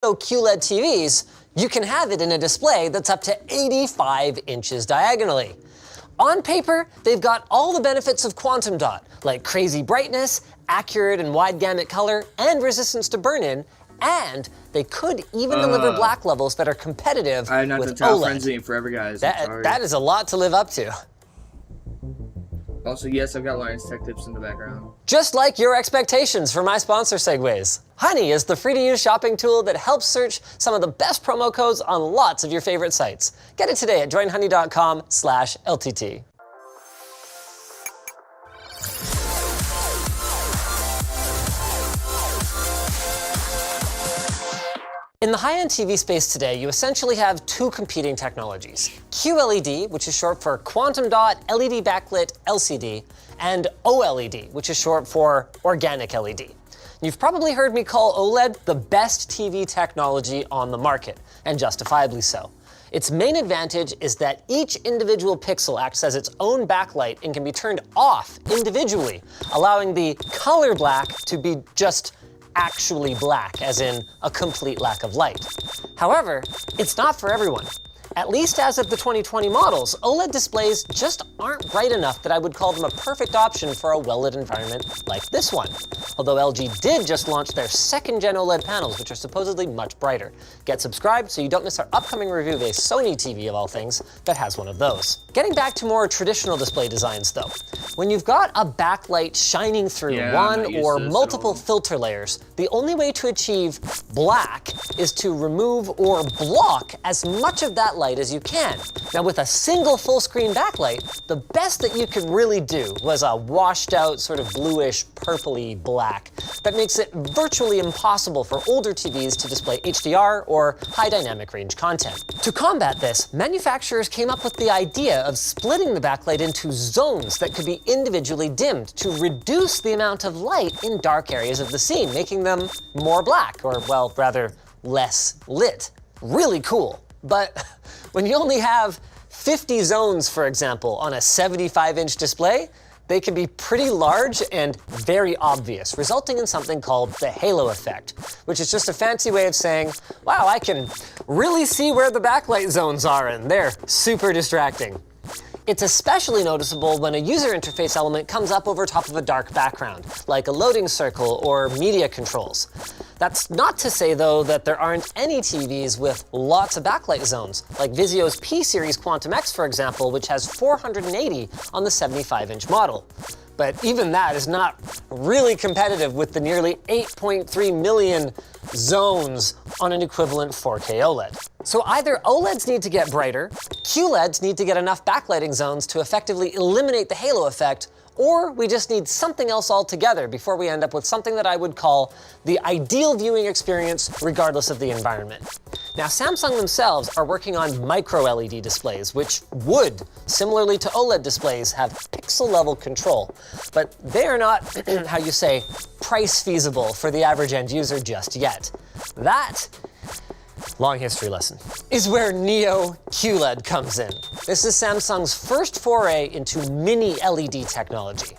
QLED TVs, you can have it in a display that's up to 85 inches diagonally. On paper, they've got all the benefits of quantum dot, like crazy brightness, accurate and wide gamut color, and resistance to burn-in, and they could even deliver black levels that are competitive with OLED. Not to child frenzy forever, guys. That is a lot to live up to. Also, yes, I've got Lion's Tech Tips in the background. Just like your expectations for my sponsor, Segways. Honey is the free-to-use shopping tool that helps search some of the best promo codes on lots of your favorite sites. Get it today at joinhoney.com/LTT. In the high-end TV space today, you essentially have two competing technologies. QLED, which is short for Quantum Dot LED Backlit LCD, and OLED, which is short for Organic LED. You've probably heard me call OLED the best TV technology on the market, and justifiably so. Its main advantage is that each individual pixel acts as its own backlight and can be turned off individually, allowing the color black to be just actually black, as in a complete lack of light. However, it's not for everyone. At least as of the 2020 models, OLED displays just aren't bright enough that I would call them a perfect option for a well-lit environment like this one. Although LG did just launch their second-gen OLED panels, which are supposedly much brighter. Get subscribed so you don't miss our upcoming review of a Sony TV, of all things, that has one of those. Getting back to more traditional display designs, though, when you've got a backlight shining through one or multiple filter layers, the only way to achieve black is to remove or block as much of that light as you can. Now, with a single full-screen backlight, the best that you could really do was a washed-out sort of bluish, purpley black that makes it virtually impossible for older TVs to display HDR or high dynamic range content. To combat this, manufacturers came up with the idea of splitting the backlight into zones that could be individually dimmed to reduce the amount of light in dark areas of the scene, making them more black, or, well, rather, less lit. Really cool. But when you only have 50 zones, for example, on a 75-inch display, they can be pretty large and very obvious, resulting in something called the halo effect, which is just a fancy way of saying, wow, I can really see where the backlight zones are, and they're super distracting. It's especially noticeable when a user interface element comes up over top of a dark background, like a loading circle or media controls. That's not to say, though, that there aren't any TVs with lots of backlight zones, like Vizio's P-Series Quantum X, for example, which has 480 on the 75-inch model. But even that is not really competitive with the nearly 8.3 million zones on an equivalent 4K OLED. So either OLEDs need to get brighter, QLEDs need to get enough backlighting zones to effectively eliminate the halo effect, or we just need something else altogether before we end up with something that I would call the ideal viewing experience regardless of the environment. Now, Samsung themselves are working on micro-LED displays, which would, similarly to OLED displays, have pixel-level control. But they are not, how you say, price feasible for the average end user just yet. That, long history lesson, is where Neo QLED comes in. This is Samsung's first foray into mini LED technology.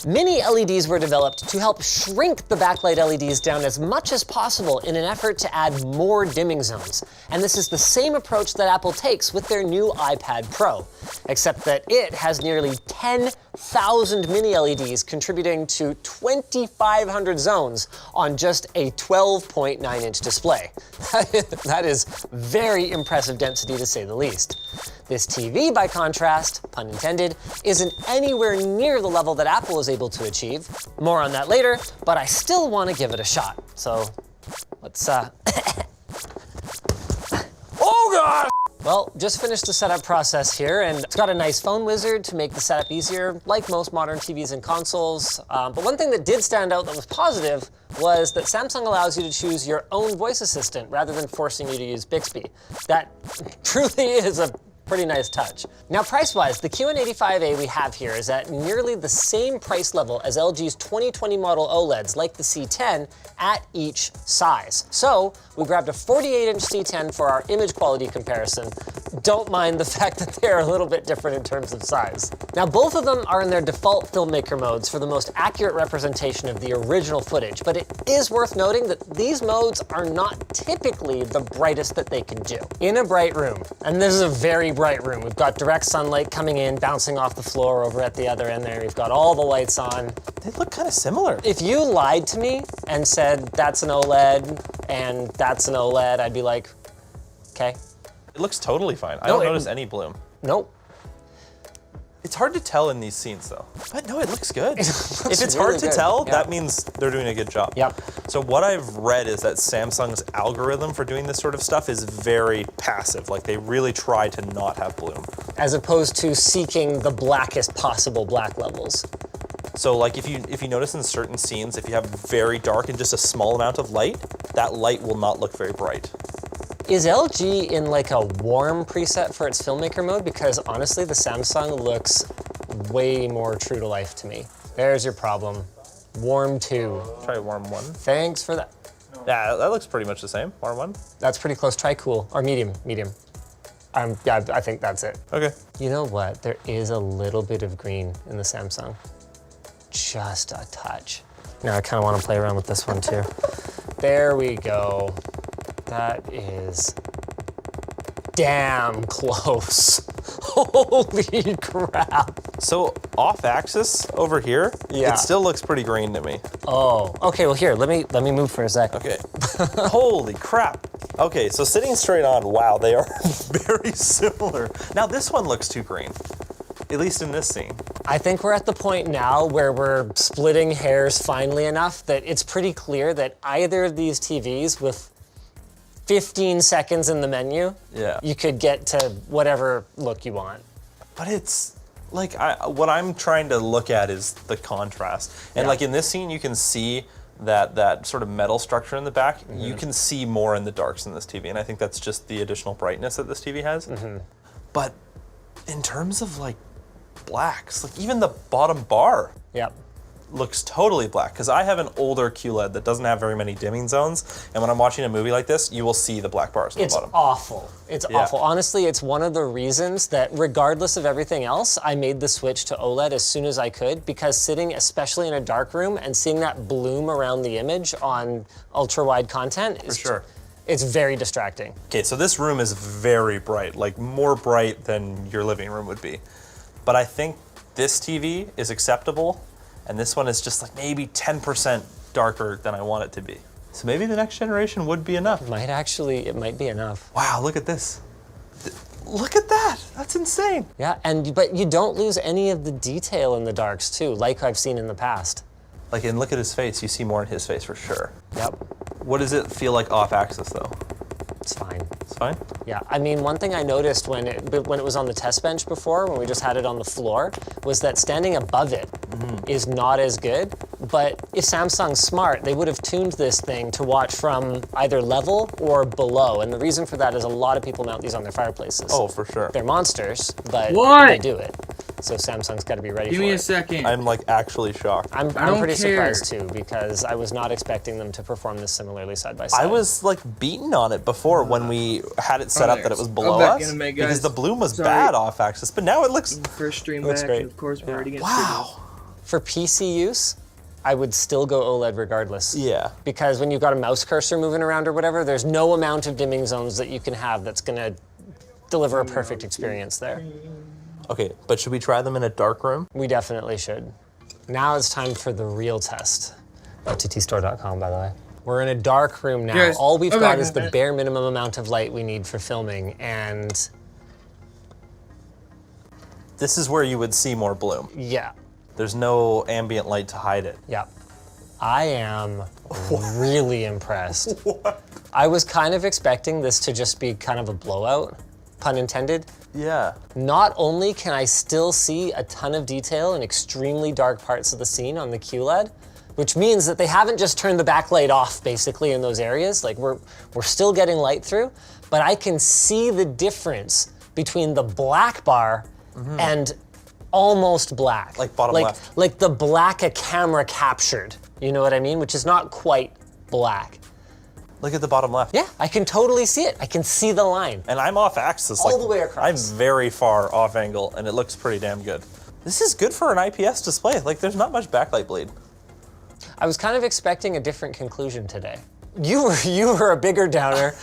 Mini LEDs were developed to help shrink the backlight LEDs down as much as possible in an effort to add more dimming zones. And this is the same approach that Apple takes with their new iPad Pro, except that it has nearly 10,000 mini LEDs contributing to 2,500 zones on just a 12.9-inch display. That is very impressive density, to say the least. This TV, by contrast, pun intended, isn't anywhere near the level that Apple was able to achieve. More on that later, but I still want to give it a shot. So let's, Oh God! Well, just finished the setup process here, and it's got a nice phone wizard to make the setup easier, like most modern TVs and consoles. But one thing that did stand out that was positive was that Samsung allows you to choose your own voice assistant rather than forcing you to use Bixby. That truly is a pretty nice touch. Now price-wise, the QN85A we have here is at nearly the same price level as LG's 2020 model OLEDs, like the C10, at each size. So we grabbed a 48-inch C10 for our image quality comparison. Don't mind the fact that they're a little bit different in terms of size. Now both of them are in their default filmmaker modes for the most accurate representation of the original footage, but it is worth noting that these modes are not typically the brightest that they can do. In a bright room, and this is a very bright room, we've got direct sunlight coming in, bouncing off the floor over at the other end there, we've got all the lights on. They look kind of similar. If you lied to me and said that's an OLED and that's an OLED, I'd be like, okay. It looks totally fine. I No, don't it- notice any bloom. Nope. It's hard to tell in these scenes though. But no, it looks good. If it's really hard to good, tell, yeah. that means they're doing a good job. Yep. So what I've read is that Samsung's algorithm for doing this sort of stuff is very passive. Like they really try to not have bloom. As opposed to seeking the blackest possible black levels. So like if you notice in certain scenes, if you have very dark and just a small amount of light, that light will not look very bright. Is LG in like a warm preset for its filmmaker mode? Because honestly, the Samsung looks way more true to life to me. There's your problem. Warm 2. Try warm 1. Thanks for that. Yeah, that looks pretty much the same. Warm 1. That's pretty close. Try cool, or medium, medium. Yeah, I think that's it. Okay. You know what? There is a little bit of green in the Samsung. Just a touch. Now I kind of want to play around with this one too. There we go. That is damn close. Holy crap. So off axis over here, Yeah. it still looks pretty green to me. Oh, okay, well here, let me move for a sec. Okay. Holy crap. Okay, so sitting straight on, wow, they are very similar. Now this one looks too green, at least in this scene. I think we're at the point now where we're splitting hairs finely enough that it's pretty clear that either of these TVs with 15 seconds in the menu, Yeah. you could get to whatever look you want. But it's like, what I'm trying to look at is the contrast. And Yeah. like in this scene, you can see that sort of metal structure in the back. You can see more in the darks in this TV. And I think that's just the additional brightness that this TV has. But in terms of like blacks, like even the bottom bar Yep. looks totally black, because I have an older QLED that doesn't have very many dimming zones, and when I'm watching a movie like this, you will see the black bars on It's the bottom. awful. It's Yeah. awful. Honestly, it's one of the reasons that regardless of everything else, I made the switch to OLED as soon as I could, because sitting especially in a dark room and seeing that bloom around the image on ultra wide content is sure. It's very distracting. Okay, so this room is very bright, like more bright than your living room would be. But I think this TV is acceptable, and this one is just like maybe 10% darker than I want it to be. So maybe the next generation would be enough. It might be enough. Wow, look at this. Look at that, that's insane. Yeah, but you don't lose any of the detail in the darks too, like I've seen in the past. Like, and look at his face, you see more in his face for sure. Yep, What does it feel like off axis though? it's fine. It's fine? Yeah, I mean, one thing I noticed when it was on the test bench before, when we just had it on the floor, was that standing above it is not as good. But if Samsung's smart, they would have tuned this thing to watch from either level or below. And the reason for that is a lot of people mount these on their fireplaces. Oh, for sure. They're monsters, but What? they do it. So Samsung's got to be ready Give for me a it. second. I'm like actually shocked. I'm don't pretty care. surprised too, because I was not expecting them to perform this similarly side by side. I was like beaten on it before when we had it set up that it was I'm below back us, in a minute, because guys. the bloom was Sorry. bad off axis, but now it looks, First stream Looks back, great. of course, we're already getting wow. For PC use, I would still go OLED regardless. Yeah. Because when you've got a mouse cursor moving around or whatever, there's no amount of dimming zones that you can have that's gonna deliver a perfect experience there. Okay, but should we try them in a dark room? We definitely should. Now it's time for the real test. OTTstore.com, by the way. We're in a dark room now. Yes. All we've Okay. got is the bare minimum amount of light we need for filming, and This is where you would see more bloom. yeah, There's no ambient light to hide it. yeah. I am really impressed. I was kind of expecting this to just be kind of a blowout, pun intended. Yeah. Not only can I still see a ton of detail in extremely dark parts of the scene on the QLED, which means that they haven't just turned the backlight off basically in those areas. Like we're still getting light through, but I can see the difference between the black bar and almost black. Like bottom left. Like the black a camera captured, you know what I mean? Which is not quite black. Look at the bottom left. Yeah, I can totally see it. I can see the line. And I'm off axis. All the way across. I'm very far off angle, and it looks pretty damn good. This is good for an IPS display. Like, there's not much backlight bleed. I was kind of expecting a different conclusion today. You were a bigger downer.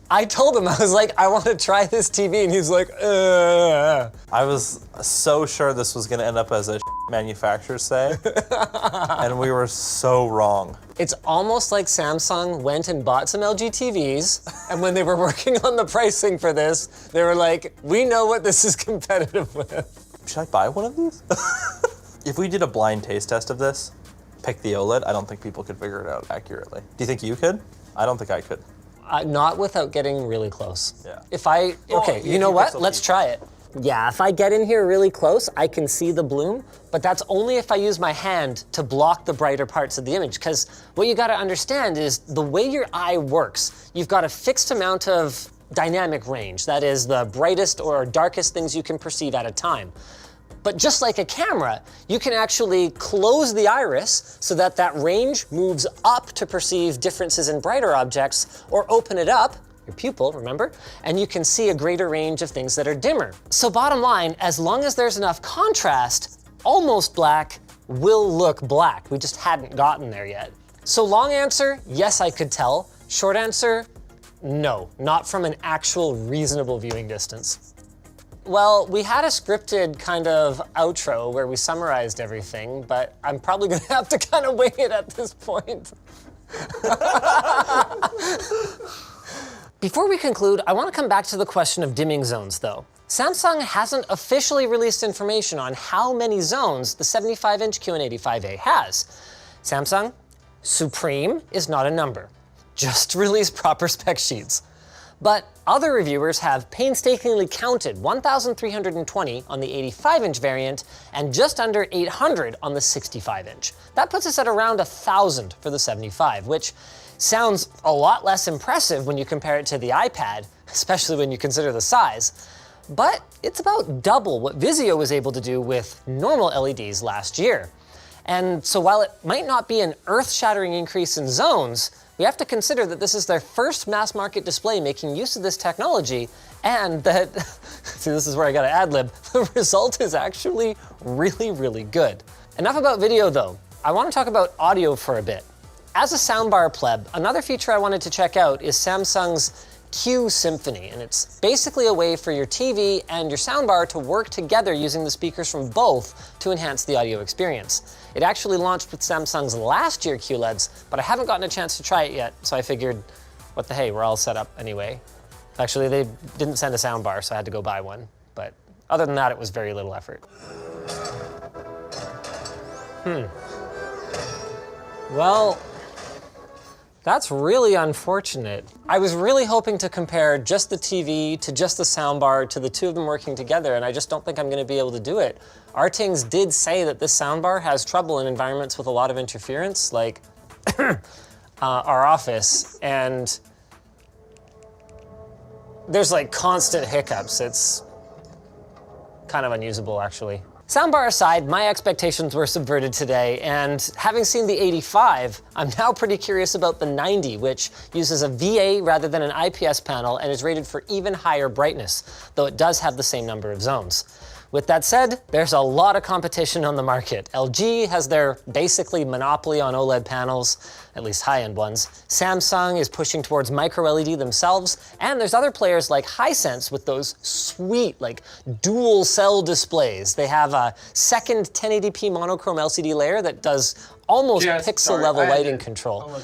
I told him, I was like, I want to try this TV, and he's like, I was so sure this was going to end up as a manufacturers say, and we were so wrong. It's almost like Samsung went and bought some LG TVs, and when they were working on the pricing for this, they were like, we know what this is competitive with. Should I buy one of these? If we did a blind taste test of this, pick the OLED, I don't think people could figure it out accurately. Do you think you could? I don't think I could. Not without getting really close. Yeah. Okay, you know what? Let's try it. Yeah, if I get in here really close, I can see the bloom, but that's only if I use my hand to block the brighter parts of the image, because what you gotta understand is the way your eye works, you've got a fixed amount of dynamic range, that is the brightest or darkest things you can perceive at a time. But just like a camera, you can actually close the iris so that that range moves up to perceive differences in brighter objects, or open it up, your pupil, remember, and you can see a greater range of things that are dimmer. So bottom line, as long as there's enough contrast, almost black will look black. We just hadn't gotten there yet. So long answer, yes, I could tell. Short answer, no, not from an actual reasonable viewing distance. Well, we had a scripted kind of outro where we summarized everything, but I'm probably gonna have to kind of wing it at this point. Before we conclude, I want to come back to the question of dimming zones though. Samsung hasn't officially released information on how many zones the 75-inch Q&85A has. Samsung, supreme is not a number. Just release proper spec sheets. But other reviewers have painstakingly counted 1,320 on the 85-inch variant and just under 800 on the 65-inch. That puts us at around 1,000 for the 75, which sounds a lot less impressive when you compare it to the iPad, especially when you consider the size. But it's about double what Vizio was able to do with normal LEDs last year. And so while it might not be an earth-shattering increase in zones, we have to consider that this is their first mass market display making use of this technology, and that, see, this is where I gotta ad-lib, the result is actually really, really good. Enough about video though. I wanna talk about audio for a bit. As a soundbar pleb, another feature I wanted to check out is Samsung's Q Symphony, and it's basically a way for your TV and your soundbar to work together using the speakers from both to enhance the audio experience. It actually launched with Samsung's last year QLEDs, but I haven't gotten a chance to try it yet, so I figured, what the hey, we're all set up anyway. Actually, they didn't send a soundbar, so I had to go buy one, but other than that, it was very little effort. Well, that's really unfortunate. I was really hoping to compare just the TV to just the soundbar to the two of them working together, and I just don't think I'm gonna be able to do it. Artings did say that this soundbar has trouble in environments with a lot of interference, like our office, and there's like constant hiccups. It's kind of unusable, actually. Soundbar aside, my expectations were subverted today, and having seen the 85, I'm now pretty curious about the 90, which uses a VA rather than an IPS panel and is rated for even higher brightness, though it does have the same number of zones. With that said, there's a lot of competition on the market. LG has their basically monopoly on OLED panels, at least high-end ones. Samsung is pushing towards micro LED themselves, and there's other players like Hisense with those sweet, like, dual cell displays. They have a second 1080p monochrome LCD layer that does almost pixel level lighting control.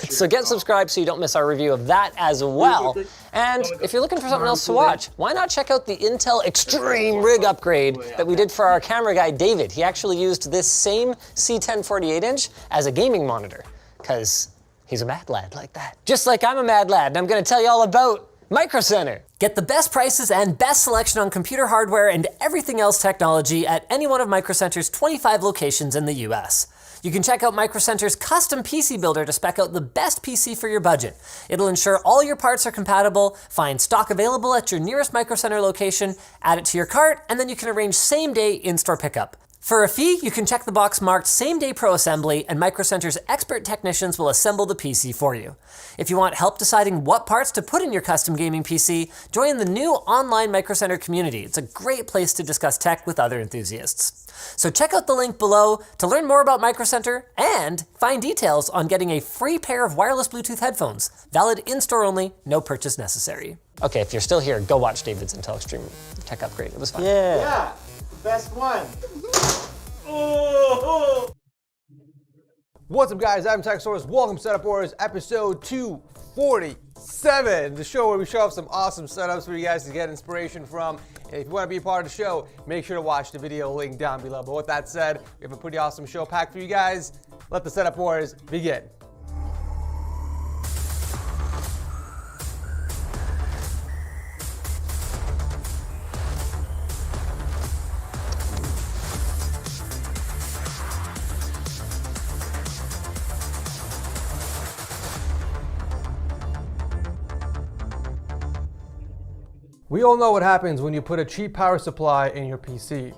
So get subscribed so you don't miss our review of that as well. And if you're looking for something else to watch, why not check out the Intel Extreme Rig upgrade that we did for our camera guy, David. He actually used this same C10 48-inch as a gaming monitor, because he's a mad lad like that. Just like I'm a mad lad, and I'm gonna tell you all about Micro Center. Get the best prices and best selection on computer hardware and everything else technology at any one of Micro Center's 25 locations in the US. You can check out Micro Center's custom PC builder to spec out the best PC for your budget. It'll ensure all your parts are compatible, find stock available at your nearest Micro Center location, add it to your cart, and then you can arrange same-day in-store pickup. For a fee, you can check the box marked Same Day Pro Assembly, and Micro Center's expert technicians will assemble the PC for you. If you want help deciding what parts to put in your custom gaming PC, join the new online Micro Center community. It's a great place to discuss tech with other enthusiasts. So check out the link below to learn more about Micro Center and find details on getting a free pair of wireless Bluetooth headphones. Valid in-store only, no purchase necessary. Okay, if you're still here, go watch David's Intel Extreme Tech Upgrade. It was fun. Yeah, best one. What's up, guys? I'm TechSource. Welcome to Setup Wars, episode 247, the show where we show off some awesome setups for you guys to get inspiration from. And if you want to be a part of the show, make sure to watch the video link down below. But with that said, we have a pretty awesome show packed for you guys. Let the Setup Wars begin. We all know what happens when you put a cheap power supply in your PC.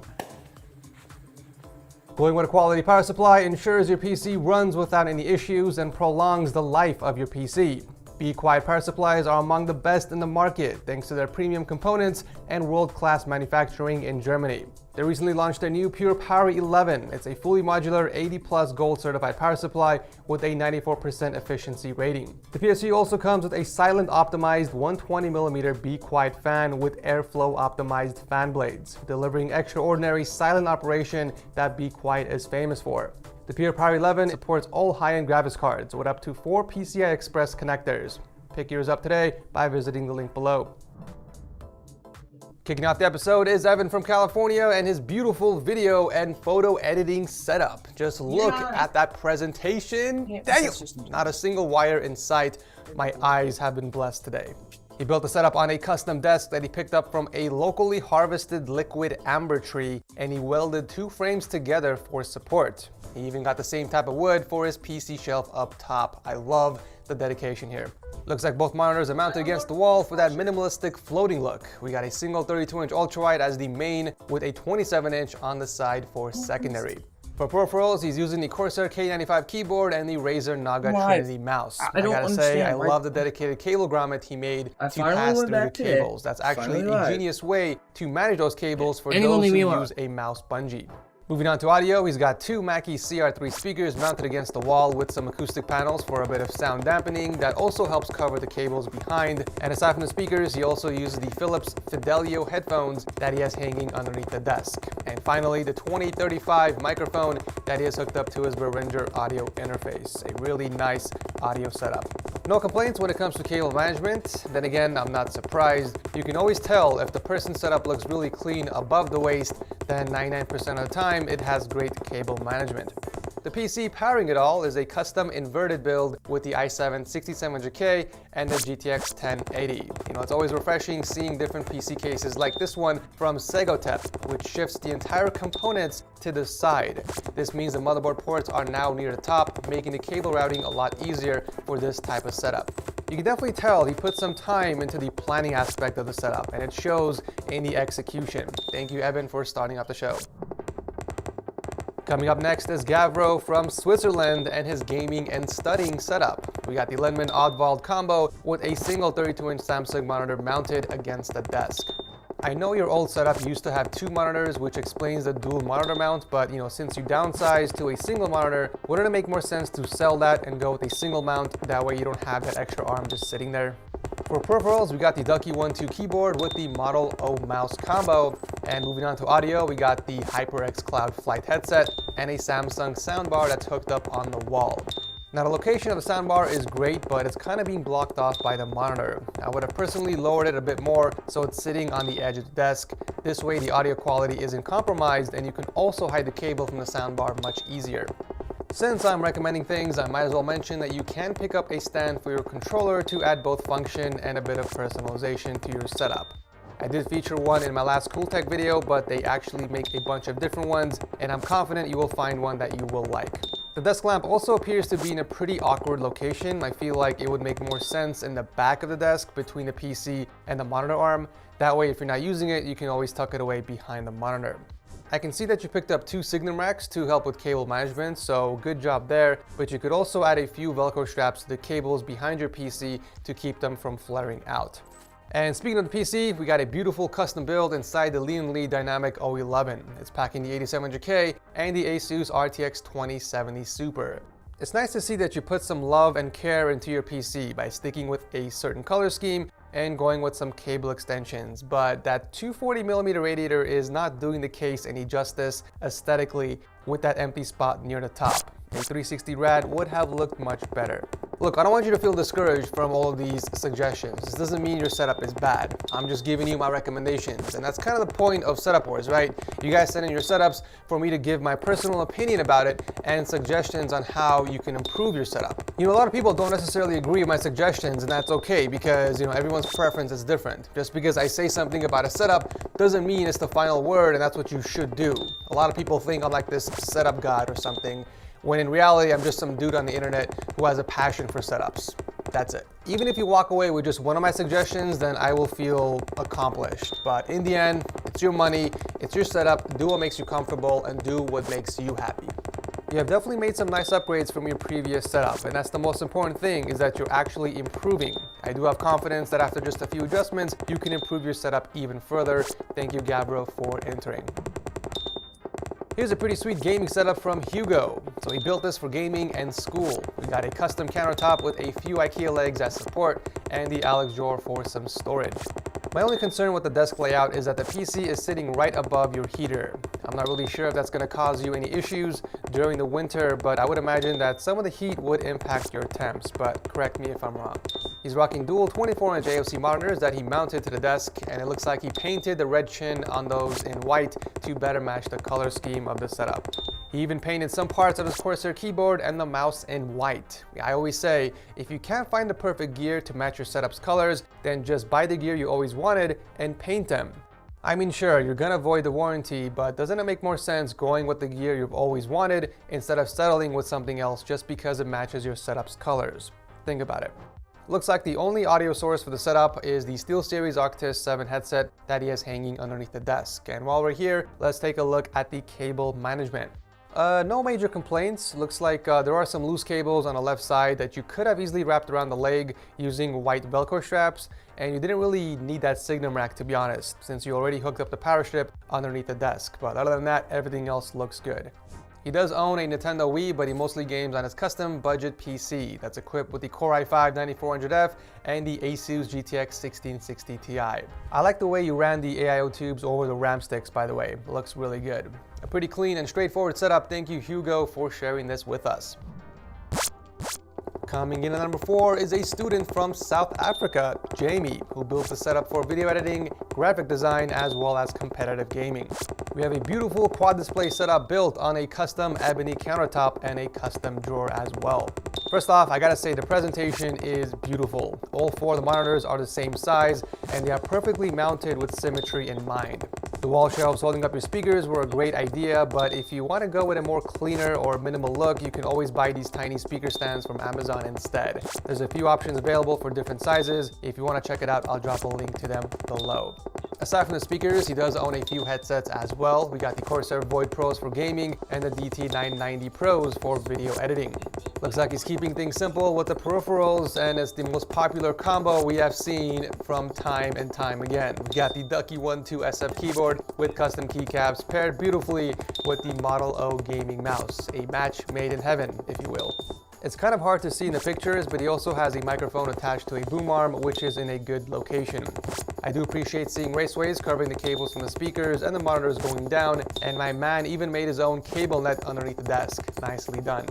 Going with a quality power supply ensures your PC runs without any issues and prolongs the life of your PC. Be Quiet power supplies are among the best in the market thanks to their premium components and world-class manufacturing in Germany. They recently launched their new Pure Power 11. It's a fully modular 80+ gold certified power supply with a 94% efficiency rating. The PSU also comes with a silent optimized 120mm Be Quiet fan with airflow optimized fan blades, delivering extraordinary silent operation that Be Quiet is famous for. The Pure Power 11 supports all high-end graphics cards with up to 4 PCI Express connectors. Pick yours up today by visiting the link below. Kicking off the episode is Evan from California and his beautiful video and photo editing setup. Just look at that presentation. Damn! Not a single wire in sight. My eyes have been blessed today. He built the setup on a custom desk that he picked up from a locally harvested liquid amber tree, and he welded 2 frames together for support. He even got the same type of wood for his PC shelf up top. I love the dedication here. Looks like both monitors are mounted against the wall for that minimalistic floating look. We got a single 32-inch ultrawide as the main with a 27-inch on the side for secondary. For peripherals, he's using the Corsair K95 keyboard and the Razer Naga Trinity mouse. I gotta say, I love the dedicated cable grommet he made to pass through the cables. That's actually a genius way to manage those cables for those who use a mouse bungee. Moving on to audio, he's got 2 Mackie CR3 speakers mounted against the wall with some acoustic panels for a bit of sound dampening that also helps cover the cables behind. And aside from the speakers, he also uses the Philips Fidelio headphones that he has hanging underneath the desk. And finally, the 2035 microphone that he has hooked up to his Behringer audio interface. A really nice audio setup. No complaints when it comes to cable management. Then again, I'm not surprised. You can always tell if the person's setup looks really clean above the waist, then 99% of the time it has great cable management. The PC powering it all is a custom inverted build with the i7 6700K and the GTX 1080. You know, it's always refreshing seeing different PC cases like this one from Segotep, which shifts the entire components to the side. This means the motherboard ports are now near the top, making the cable routing a lot easier for this type of setup. You can definitely tell he put some time into the planning aspect of the setup, and it shows in the execution. Thank you, Evan, for starting off the show. Coming up next is Gavro from Switzerland and his gaming and studying setup. We got the Linman Oddwald combo with a single 32-inch Samsung monitor mounted against the desk. I know your old setup used to have 2 monitors, which explains the dual monitor mount, but since you downsized to a single monitor, wouldn't it make more sense to sell that and go with a single mount? That way you don't have that extra arm just sitting there. For peripherals, we got the Ducky 1-2 keyboard with the Model O mouse combo. And moving on to audio, we got the HyperX Cloud Flight headset and a Samsung soundbar that's hooked up on the wall. Now the location of the soundbar is great, but it's kind of being blocked off by the monitor. I would have personally lowered it a bit more so it's sitting on the edge of the desk. This way the audio quality isn't compromised and you can also hide the cable from the soundbar much easier. Since I'm recommending things, I might as well mention that you can pick up a stand for your controller to add both function and a bit of personalization to your setup. I did feature one in my last Cooltech video, but they actually make a bunch of different ones, and I'm confident you will find one that you will like. The desk lamp also appears to be in a pretty awkward location. I feel like it would make more sense in the back of the desk between the PC and the monitor arm. That way, if you're not using it, you can always tuck it away behind the monitor. I can see that you picked up 2 Signum racks to help with cable management, so good job there, but you could also add a few Velcro straps to the cables behind your PC to keep them from flaring out. And speaking of the PC, we got a beautiful custom build inside the Lian Li Dynamic O11. It's packing the 8700K and the Asus RTX 2070 Super. It's nice to see that you put some love and care into your PC by sticking with a certain color scheme and going with some cable extensions, but that 240mm radiator is not doing the case any justice aesthetically with that empty spot near the top. A 360 rad would have looked much better. Look, I don't want you to feel discouraged from all of these suggestions. This doesn't mean your setup is bad. I'm just giving you my recommendations, and that's kind of the point of Setup Wars, right? You guys send in your setups for me to give my personal opinion about it and suggestions on how you can improve your setup. You know, a lot of people don't necessarily agree with my suggestions, and that's okay because, you know, everyone's preference is different. Just because I say something about a setup doesn't mean it's the final word and that's what you should do. A lot of people think I'm like this setup god or something, when in reality, I'm just some dude on the internet who has a passion for setups. That's it. Even if you walk away with just one of my suggestions, then I will feel accomplished. But in the end, it's your money, it's your setup, do what makes you comfortable and do what makes you happy. You have definitely made some nice upgrades from your previous setup, and that's the most important thing, is that you're actually improving. I do have confidence that after just a few adjustments, you can improve your setup even further. Thank you, Gabriel, for entering. Here's a pretty sweet gaming setup from Hugo. So he built this for gaming and school. We got a custom countertop with a few IKEA legs as support and the Alex drawer for some storage. My only concern with the desk layout is that the PC is sitting right above your heater. I'm not really sure if that's going to cause you any issues during the winter, but I would imagine that some of the heat would impact your temps, but correct me if I'm wrong. He's rocking dual 24-inch AOC monitors that he mounted to the desk, and it looks like he painted the red chin on those in white to better match the color scheme of the setup. He even painted some parts of his Corsair keyboard and the mouse in white. I always say, if you can't find the perfect gear to match your setup's colors, then just buy the gear you always wanted and paint them. I mean, sure, you're gonna avoid the warranty, but doesn't it make more sense going with the gear you've always wanted instead of settling with something else just because it matches your setup's colors? Think about it. Looks like the only audio source for the setup is the SteelSeries Arctis 7 headset that he has hanging underneath the desk. And while we're here, let's take a look at the cable management. No major complaints. Looks like there are some loose cables on the left side that you could have easily wrapped around the leg using white Velcro straps, and you didn't really need that Signum rack, to be honest, since you already hooked up the power strip underneath the desk. But other than that, everything else looks good. He does own a Nintendo Wii, but he mostly games on his custom budget PC that's equipped with the Core i5-9400F and the Asus GTX 1660 Ti. I like the way you ran the AIO tubes over the RAM sticks, by the way. It looks really good. A pretty clean and straightforward setup. Thank you, Hugo, for sharing this with us. Coming in at number 4 is a student from South Africa, Jamie, who built the setup for video editing, graphic design, as well as competitive gaming. We have a beautiful quad display setup built on a custom ebony countertop and a custom drawer as well. First off, I gotta say the presentation is beautiful. All 4 of the monitors are the same size and they are perfectly mounted with symmetry in mind. The wall shelves holding up your speakers were a great idea, but if you want to go with a more cleaner or minimal look, you can always buy these tiny speaker stands from Amazon instead. There's a few options available for different sizes. If you want to check it out, I'll drop a link to them below. Aside from the speakers, he does own a few headsets as well. We got the Corsair Void Pros for gaming and the DT990 Pros for video editing. Looks like he's keeping things simple with the peripherals, and it's the most popular combo we have seen from time and time again. We got the Ducky 1-2 SF keyboard with custom keycaps paired beautifully with the Model O gaming mouse, a match made in heaven, if you will. It's kind of hard to see in the pictures, but he also has a microphone attached to a boom arm, which is in a good location. I do appreciate seeing raceways covering the cables from the speakers and the monitors going down, and my man even made his own cable net underneath the desk. Nicely done.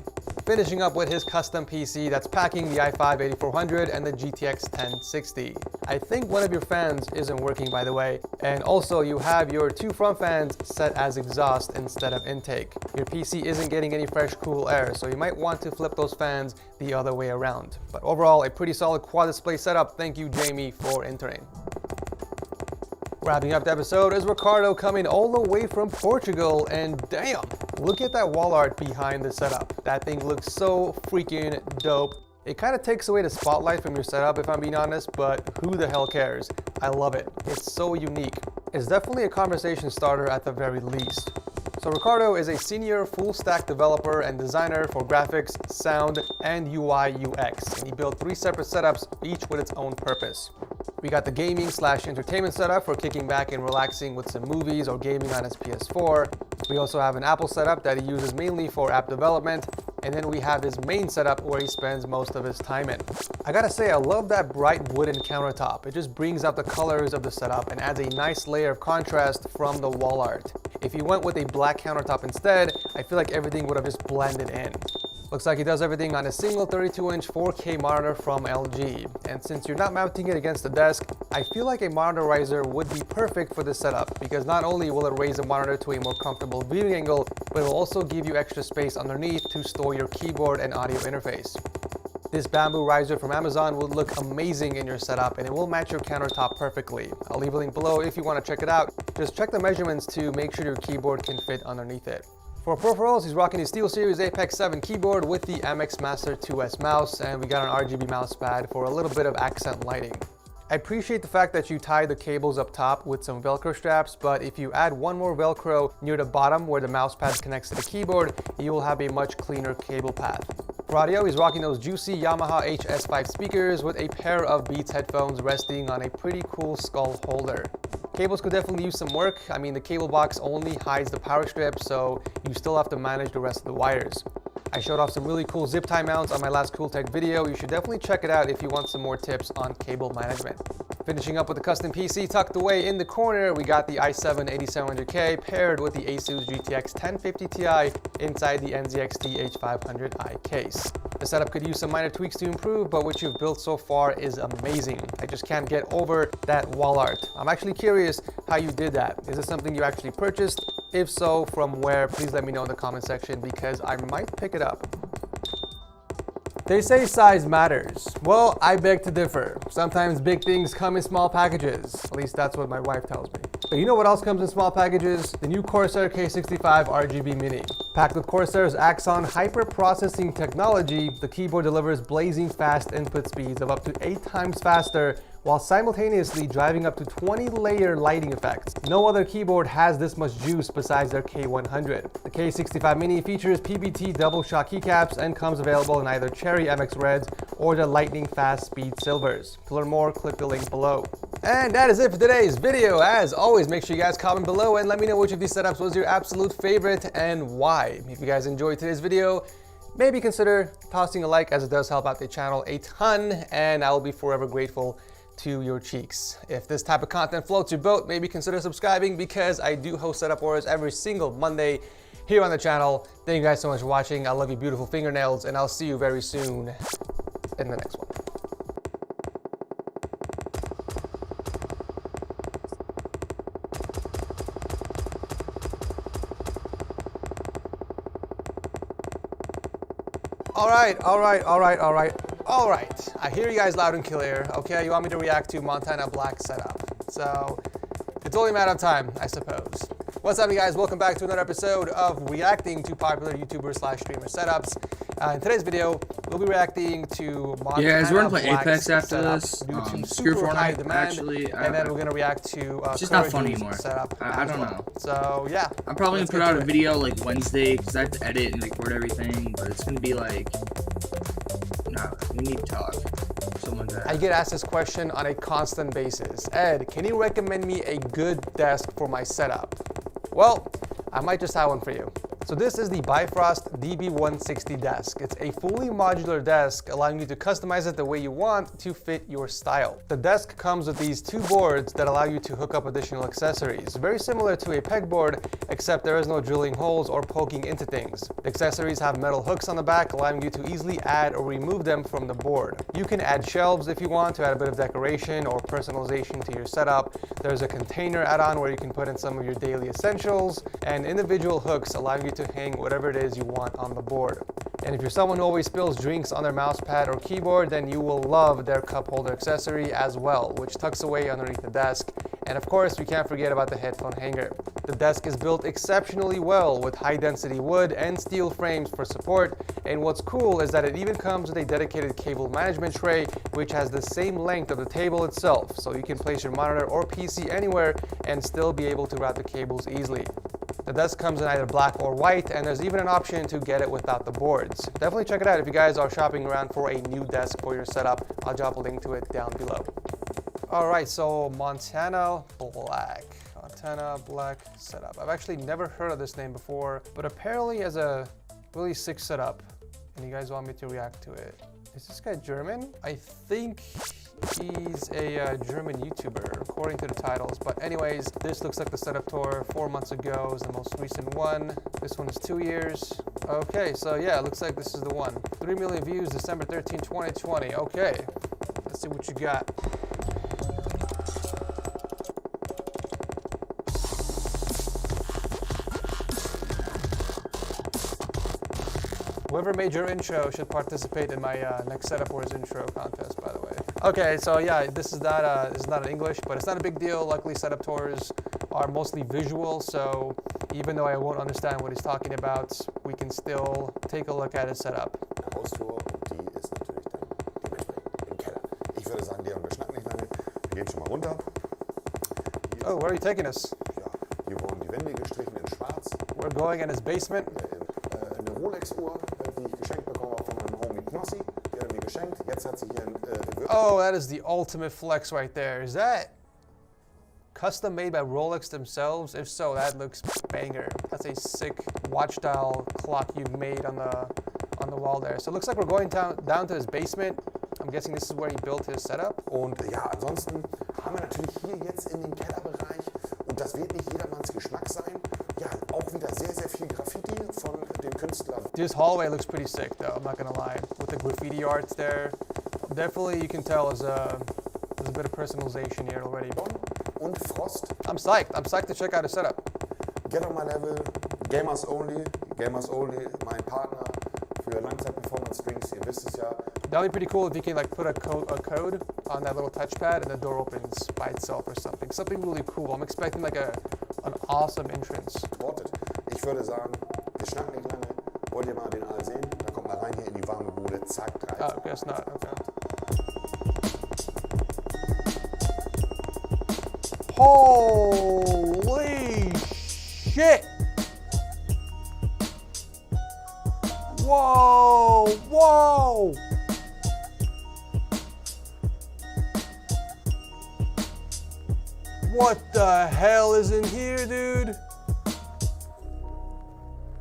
Finishing up with his custom PC that's packing the i5-8400 and the GTX 1060. I think one of your fans isn't working, by the way, and also you have your 2 front fans set as exhaust instead of intake. Your PC isn't getting any fresh cool air, so you might want to flip those fans the other way around. But overall, a pretty solid quad display setup. Thank you, Jamie, for entering. Wrapping up the episode is Ricardo, coming all the way from Portugal, and damn, Look at that wall art behind the setup. That thing looks so freaking dope. It kind of takes away the spotlight from your setup, if I'm being honest, but who the hell cares? I love it. It's so unique. It's definitely a conversation starter at the very least. So Ricardo is a senior full-stack developer and designer for graphics, sound, and UI UX, and he built 3 separate setups, each with its own purpose. We got the gaming/entertainment setup for kicking back and relaxing with some movies or gaming on his PS4. We also have an Apple setup that he uses mainly for app development, and then we have his main setup where he spends most of his time in. I gotta say, I love that bright wooden countertop. It just brings out the colors of the setup and adds a nice layer of contrast from the wall art. If you went with a black countertop instead, I feel like everything would have just blended in. Looks like he does everything on a single 32-inch 4K monitor from LG. And since you're not mounting it against the desk, I feel like a monitor riser would be perfect for this setup, because not only will it raise the monitor to a more comfortable viewing angle, but it will also give you extra space underneath to store your keyboard and audio interface. This bamboo riser from Amazon would look amazing in your setup, and it will match your countertop perfectly. I'll leave a link below if you want to check it out. Just check the measurements to make sure your keyboard can fit underneath it. For peripherals, he's rocking his SteelSeries Apex 7 keyboard with the MX Master 2S mouse, and we got an RGB mouse pad for a little bit of accent lighting. I appreciate the fact that you tie the cables up top with some Velcro straps, but if you add one more Velcro near the bottom where the mouse pad connects to the keyboard, you will have a much cleaner cable path. For audio, he's rocking those juicy Yamaha HS5 speakers with a pair of Beats headphones resting on a pretty cool skull holder. Cables could definitely use some work. I mean, the cable box only hides the power strip, so you still have to manage the rest of the wires. I showed off some really cool zip tie mounts on my last Cooltech video. You should definitely check it out if you want some more tips on cable management. Finishing up with the custom PC tucked away in the corner, we got the i7-8700K paired with the Asus GTX 1050 Ti inside the NZXT H500i case. The setup could use some minor tweaks to improve, but what you've built so far is amazing. I just can't get over that wall art. I'm actually curious how you did that. Is this something you actually purchased? If so, from where? Please let me know in the comment section, because I might pick it up. They say size matters. Well, I beg to differ. Sometimes big things come in small packages. At least that's what my wife tells me. But you know what else comes in small packages? The new Corsair K65 RGB Mini. Packed with Corsair's Axon hyper-processing technology, the keyboard delivers blazing fast input speeds of up to 8 times faster, while simultaneously driving up to 20-layer lighting effects. No other keyboard has this much juice besides their K100. The K65 Mini features PBT double shot keycaps and comes available in either Cherry MX Reds or the lightning fast speed silvers. To learn more, click the link below. And that is it for today's video. As always, make sure you guys comment below and let me know which of these setups was your absolute favorite and why. If you guys enjoyed today's video, maybe consider tossing a like, as it does help out the channel a ton, and I will be forever grateful to your cheeks. If this type of content floats your boat, maybe consider subscribing, because I do host setup wars every single Monday here on the channel. Thank you guys so much for watching. I love you beautiful fingernails, and I'll see you very soon in the next one. All right. I hear you guys loud and clear. Okay, you want me to react to Montana Black setup. So it's only a matter of time, I suppose. What's up, you guys? Welcome back to another episode of reacting to popular YouTuber/streamer setups. In today's video, we'll be reacting to Montana Yeah, guys, we're gonna play Black's Apex after setup this. due to Screw super high Fortnite, demand, actually. and then we're gonna react to it's just not Courage's fun anymore. setup. I as don't well. know. So yeah, I'm probably let's gonna put get out to a it. video like Wednesday, because I have to edit and record everything, but it's gonna be like, nah, we need to talk. Someone that I get asked this question on a constant basis. Ed, can you recommend me a good desk for my setup? Well, I might just have one for you. So this is the Bifrost DB160 desk. It's a fully modular desk, allowing you to customize it the way you want to fit your style. The desk comes with these 2 boards that allow you to hook up additional accessories. Very similar to a pegboard, except there is no drilling holes or poking into things. The accessories have metal hooks on the back, allowing you to easily add or remove them from the board. You can add shelves if you want to add a bit of decoration or personalization to your setup. There's a container add-on where you can put in some of your daily essentials, and individual hooks allowing you to hang whatever it is you want on the board. And if you're someone who always spills drinks on their mouse pad or keyboard, then you will love their cup holder accessory as well, which tucks away underneath the desk And of course, we can't forget about the headphone hanger. The desk is built exceptionally well with high density wood and steel frames for support. And what's cool is that it even comes with a dedicated cable management tray, which has the same length of the table itself. So you can place your monitor or PC anywhere and still be able to route the cables easily. The desk comes in either black or white, and there's even an option to get it without the boards. Definitely check it out if you guys are shopping around for a new desk for your setup. I'll drop a link to it down below. All right, so Montana Black. Montana Black setup. I've actually never heard of this name before, but apparently has a really sick setup, and you guys want me to react to it. Is this guy German? I think he's a German YouTuber, according to the titles. But anyways, this looks like the setup tour 4 months ago is the most recent one. This one is 2 years. Okay, so yeah, it looks like this is the one. 3 million views, December 13, 2020. Okay, let's see what you got. Whoever made your intro should participate in my next Setup Wars intro contest, by the way. Okay, so yeah, this is not in English, but it's not a big deal. Luckily, setup tours are mostly visual, so even though I won't understand what he's talking about, we can still take a look at his setup. Haustür und die ist natürlich dann dementsprechend im Keller. Ich würde sagen, Leon, wir schnacken nicht lange. Wir gehen schon mal runter. Oh, where are you taking us? Ja, hier wurden die Wände gestrichen in schwarz. We're going in his basement. Eine Rolex-Uhr, die ich geschenkt bekommen habe von meinem Homie Knossi. Die hat er mir geschenkt. Jetzt hat sie hier ein Oh, that is the ultimate flex right there. Is that custom made by Rolex themselves? If so, that looks banger. That's a sick watch dial clock you've made on the wall there. So it looks like we're going down to his basement. I'm guessing this is where he built his setup. Und ja, ansonsten haben wir natürlich hier jetzt in den Kellerbereich, und das wird nicht jedermanns Geschmack sein, ja, auch wieder sehr, sehr viel Graffiti von dem Künstler. This hallway looks pretty sick though, I'm not gonna lie. With the graffiti arts there. Definitely you can tell there's a bit of personalization here already. Und Frost. I'm psyched to check out his setup. Get on my level, Gamers Only, mein Partner für Langzeit-Performance-Streams, ihr wisst es ja. That would be pretty cool if you can like put a code on that little touchpad and the door opens by itself or something. Something really cool. I'm expecting like an awesome entrance. Ich würde sagen, wir schnacken nicht lange. Wollt ihr mal den Aal sehen? Dann kommt mal rein hier in die warme Bude. Zack, 3. Oh, guess not. Okay. Holy shit! Whoa! Whoa! What the hell is in here, dude?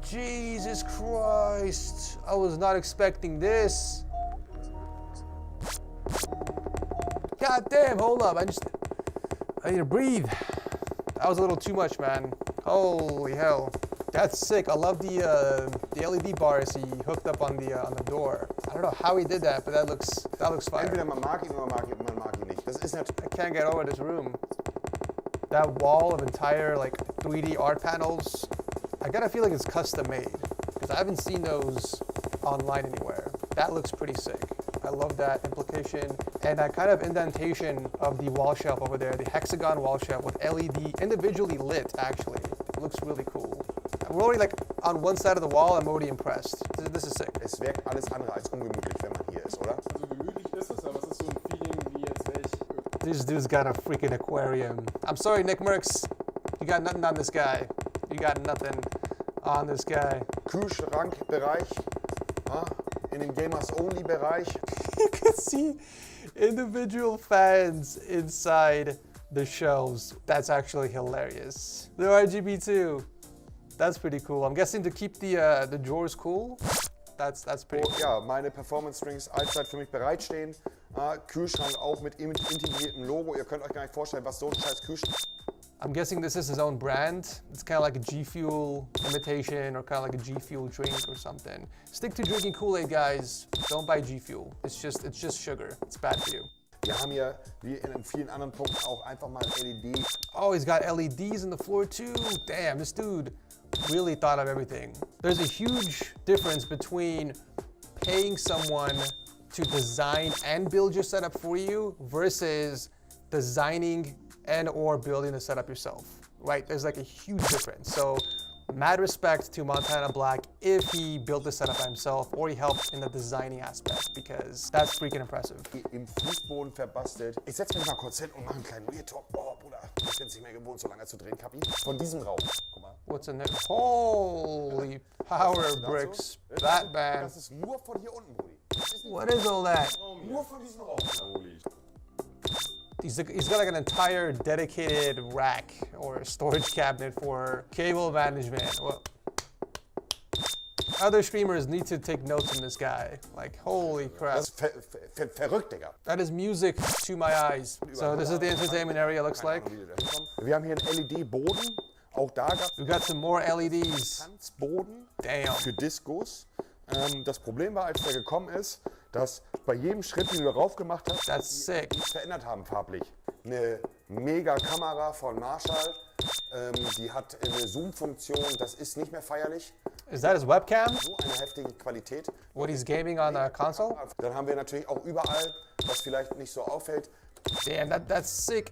Jesus Christ. I was not expecting this. God damn, hold up. I need to breathe. That was a little too much, man. Holy hell. That's sick. I love the LED bars he hooked up on the door. I don't know how he did that, but that looks fire. Entweder man mag ihn oder man mag ihn nicht. Das ist natürlich. I can't get over this room. That wall of entire like 3D art panels, I gotta feel like it's custom made because I haven't seen those online anywhere. That looks pretty sick. I love that implication and that kind of indentation of the wall shelf over there, the hexagon wall shelf with LED individually lit actually. It looks really cool. We're already like on one side of the wall, I'm already impressed. This is sick. Es wirkt alles andere als ungemütlich, wenn man hier ist, oder? Also gemütlich ist es, aber es ist so ein Feeling, wie jetzt wäre ich. This dude's got a freaking aquarium. I'm sorry, Nick Merckx. You got nothing on this guy. You got nothing on this guy. Kühlschrankbereich, in dem Gamers Only Bereich. You can see individual fans inside the shelves. That's actually hilarious. The RGB too. That's pretty cool. I'm guessing to keep the drawers cool. That's pretty cool. Ja, meine Performance Strings allzeit für mich bereitstehen. Kühlschrank auch mit integriertem Logo. Ihr könnt euch gar nicht vorstellen, was so ein scheiß Kühlschrank. I'm guessing this is his own brand. It's kind of like a G Fuel imitation or kind of like a G Fuel drink or something. Stick to drinking Kool-Aid, guys. Don't buy G Fuel. It's just sugar. It's bad for you. Wir haben hier, wie in vielen anderen Punkten, auch einfach mal LED. Oh, he's got LEDs in the floor too. Damn, this dude really thought of everything. There's a huge difference between paying someone to design and build your setup for you versus designing and or building the setup yourself, right? There's like a huge difference. So mad respect to Montana Black if he built the setup by himself or he helped in the designing aspect, because that's freaking impressive. Im Fußboden verbastelt. Ich setze mich mal kurz hin und mache einen kleinen Real Talk. Oh, Bruder, ich bin es nicht mehr gewohnt, so lange zu drehen, Kapi. Von diesem Raum. Guck mal. What's in there? Holy power bricks, Batman. Das ist nur von hier unten, Brudi. Das ist nicht What is all that? nur von diesem Raum. Holy. He's got like an entire dedicated rack or storage cabinet for cable management. Well, other streamers need to take notes from this guy. Like, holy crap. Das ist verrückt, Digga. That is music to my eyes. So this is the entertainment area, looks like. Wir haben hier einen LED-Boden. Auch da gab We got some more LEDs. es Tanzboden Damn. für Discos. Das Problem war, als der gekommen ist, dass bei jedem Schritt, den du darauf gemacht hast, That's sick. die verändert haben farblich. Eine mega Kamera von Marshall, die hat eine Zoom-Funktion, das ist nicht mehr feierlich. Is that his webcam? So eine heftige Qualität. What he's gaming on the console? Dann haben wir natürlich auch überall, was vielleicht nicht so auffällt, Damn, that's sick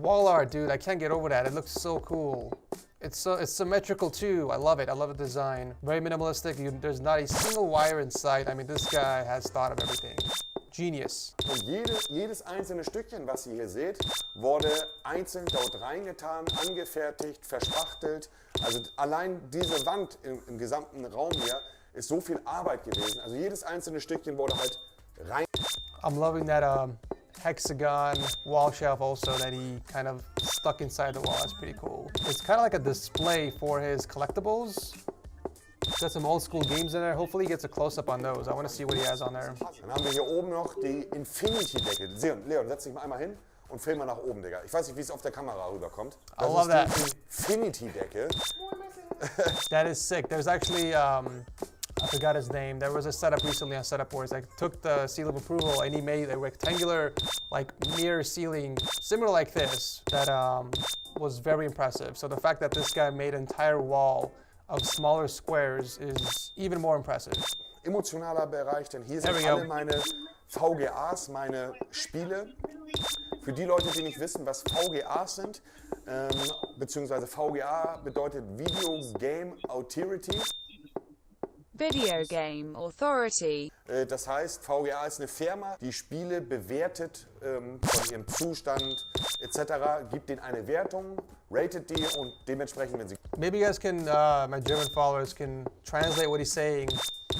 wall art, dude. I can't get over that. It looks so cool. It's symmetrical too. I love it. I love the design. Very minimalistic. There's not a single wire in sight. I mean, this guy has thought of everything. Genius. und jedes einzelne Stückchen, was ihr hier seht, wurde einzeln dort reingetan, angefertigt, verspachtelt. Also allein diese Wand im gesamten Raum hier ist so viel Arbeit gewesen. Also jedes einzelne Stückchen wurde halt rein. I'm loving that hexagon wall shelf also that he kind of stuck inside the wall. That's pretty cool. It's kind of like a display for his collectibles. Got some old school games in there. Hopefully he gets a close-up on those. I want to see what he has on there. Dann haben wir hier oben noch die Infinity-Decke. Leon, setz dich mal einmal hin und film mal nach oben, Digga. Ich weiß nicht, wie es auf der Kamera rüberkommt. Das love that. ist die Infinity-Decke. That is sick. There's actually, I forgot his name. There was a setup recently on Setup Wars. I took the seal of approval and he made a rectangular, like mirror ceiling, similar like this, that was very impressive. So the fact that this guy made an entire wall of smaller squares is even more impressive. Emotionaler Bereich, denn hier There sind we go. alle meine VGAs, meine Spiele. Für die Leute, die nicht wissen, was VGAs sind, beziehungsweise VGA bedeutet Video Game Authority. Video Game Authority. Das heißt, VGA ist eine Firma, die Spiele bewertet von ihrem Zustand etc., gibt denen eine Wertung, ratet die und dementsprechend, wenn sie Maybe you guys can, my German followers can translate what he's saying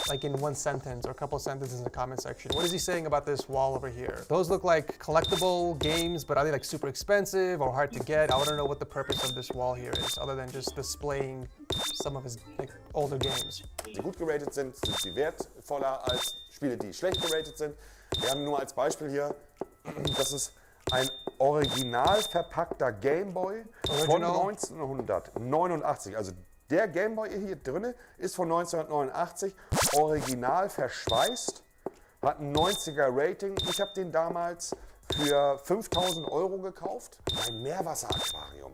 like in one sentence or a couple sentences in the comment section. What is he saying about this wall over here? Those look like collectible games, but are they like super expensive or hard to get? I want to know what the purpose of this wall here is, other than just displaying some of his like older games. die gut geratet sind sie wertvoller als Spiele, die schlecht geratet sind. Wir haben nur als Beispiel hier, das ist ein original verpackter Gameboy von Original. 1989. Also der Gameboy hier drin ist von 1989, original verschweißt, hat ein 90er Rating. Ich habe den damals für 5.000 € gekauft. Ein Meerwasseraquarium,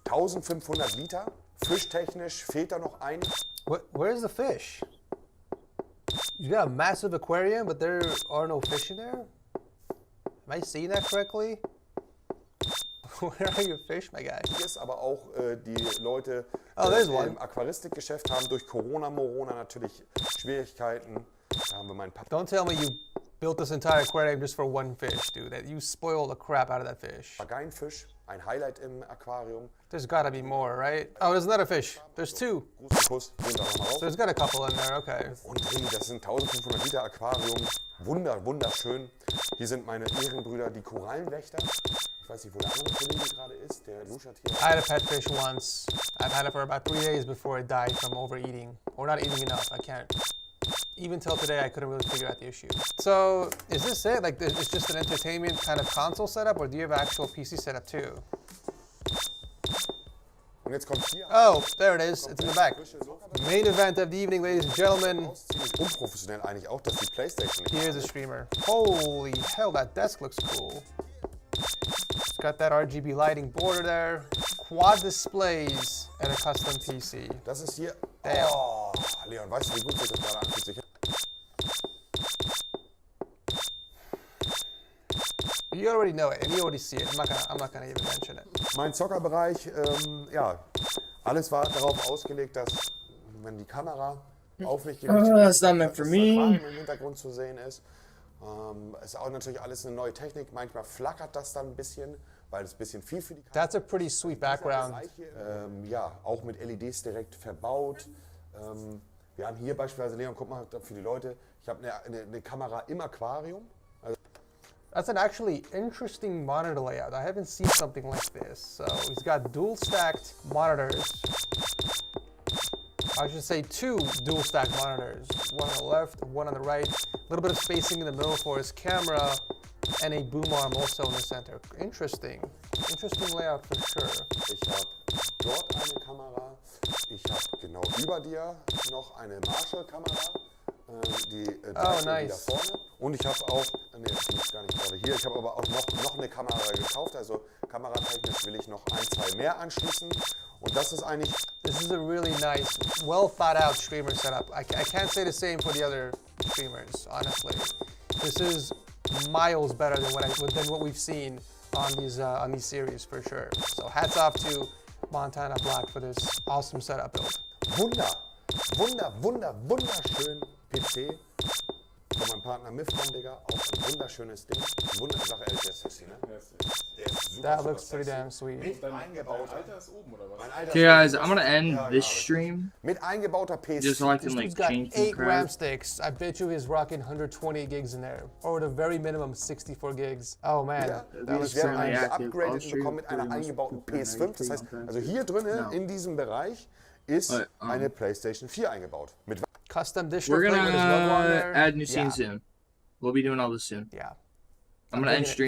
1500 Liter. Fischtechnisch fehlt da noch ein. Where's the fish? You got a massive aquarium, but there are no fish in there? Am I seeing that correctly? Where are your fish, my guy? Ist aber auch die Leute Oh, there's one. im Aquaristikgeschäft haben durch Corona natürlich Schwierigkeiten. Da haben wir meinen Papa. Don't tell me you built this entire aquarium just for one fish, dude. That you spoiled the crap out of that fish. Papageienfisch, ein Highlight im Aquarium. There's gotta be more, right? Oh, there's another fish. There's two. Großen Kuss, gehen da nochmal raus. There's got a couple in there, okay. Und hey, das sind 1500 Liter Aquarium. Wunderschön. Hier sind meine Ehrenbrüder, die Korallenwächter. Ich weiß nicht, wo der andere Kollege gerade ist. Der luschert hier. I had a pet fish once. I've had it for about 3 days before it died from overeating. Or not eating enough, I can't. Even till today, I couldn't really figure out the issue. So, is this it? Like, it's just an entertainment kind of console setup, or do you have actual PC setup too? Und jetzt kommt hier Oh, there it is. It's in the back. frische Sofa. Main event of the evening, ladies and gentlemen. Ziemlich unprofessionell eigentlich auch, dass die Playstation nicht Here's a streamer. Holy hell, that desk looks cool. It's got that RGB lighting border there, quad displays, and a custom PC. Das ist hier. Damn. Oh, Leon, weißt du, wie gut sich das gerade anfühlt? You already know it, and you already see it. I'm not gonna even mention it. Mein Zockerbereich, ja, alles war darauf ausgelegt, dass wenn die Kamera auflichtgerichtet that's ist, not meant for dass me. Aquarium im Hintergrund zu sehen ist. Ist auch natürlich alles eine neue Technik. Manchmal flackert das dann ein bisschen, weil es ein bisschen viel für die Kamera That's a pretty sweet background. ja, auch mit LEDs direkt verbaut. Wir haben hier beispielsweise, Leon, guck mal für die Leute, ich habe eine Kamera im Aquarium. That's an actually interesting monitor layout. I haven't seen something like this. So he's got dual stacked monitors. I should say 2 dual stacked monitors. One on the left, one on the right. A little bit of spacing in the middle for his camera, and a boom arm also in the center. Interesting. Interesting layout for sure. Ich habe dort eine Kamera. Ich habe genau über dir noch eine Marshall-Kamera. Die nice. wieder vorne. Und ich habe auch, die ist gar nicht gerade hier, ich habe aber auch noch eine Kamera gekauft. Also kameratechnisch will ich noch 1, 2 mehr anschließen. Und das ist eigentlich... This is a really nice, well thought out streamer setup. I can't say the same for the other streamers, honestly. This is miles better than what we've seen on these series for sure. So hats off to Montana Black for this awesome setup build. Wunderschön PC. Von meinem Partner Mifcon, Digga. Auch ein wunderschönes Ding. Sache, der ist sexy, ne? Der ist super, That super looks pretty sexy. damn sweet. Mit eingebauter... Alter ist oben, oder was? Mein Alter Okay, ist guys, I'm gonna end Ja, this genau. stream Mit eingebauter PS4. just so I This can dude's like got change some 8 RAM crap. sticks. I bet you he's rocking 128 gigs in there. Or at a very minimum 64 gigs. Oh man, Ja, that ich looks werde very einen active. geupgradet I'll bekommen mit einer stream eingebauten pretty much PS5. Das heißt, also hier drinnen in diesem Bereich ist But, eine PlayStation 4 eingebaut. Mit custom dish We're with his logo on gonna there. add new Yeah. scenes soon. We'll be doing all this soon. Yeah. I'm gonna end digging it. stream.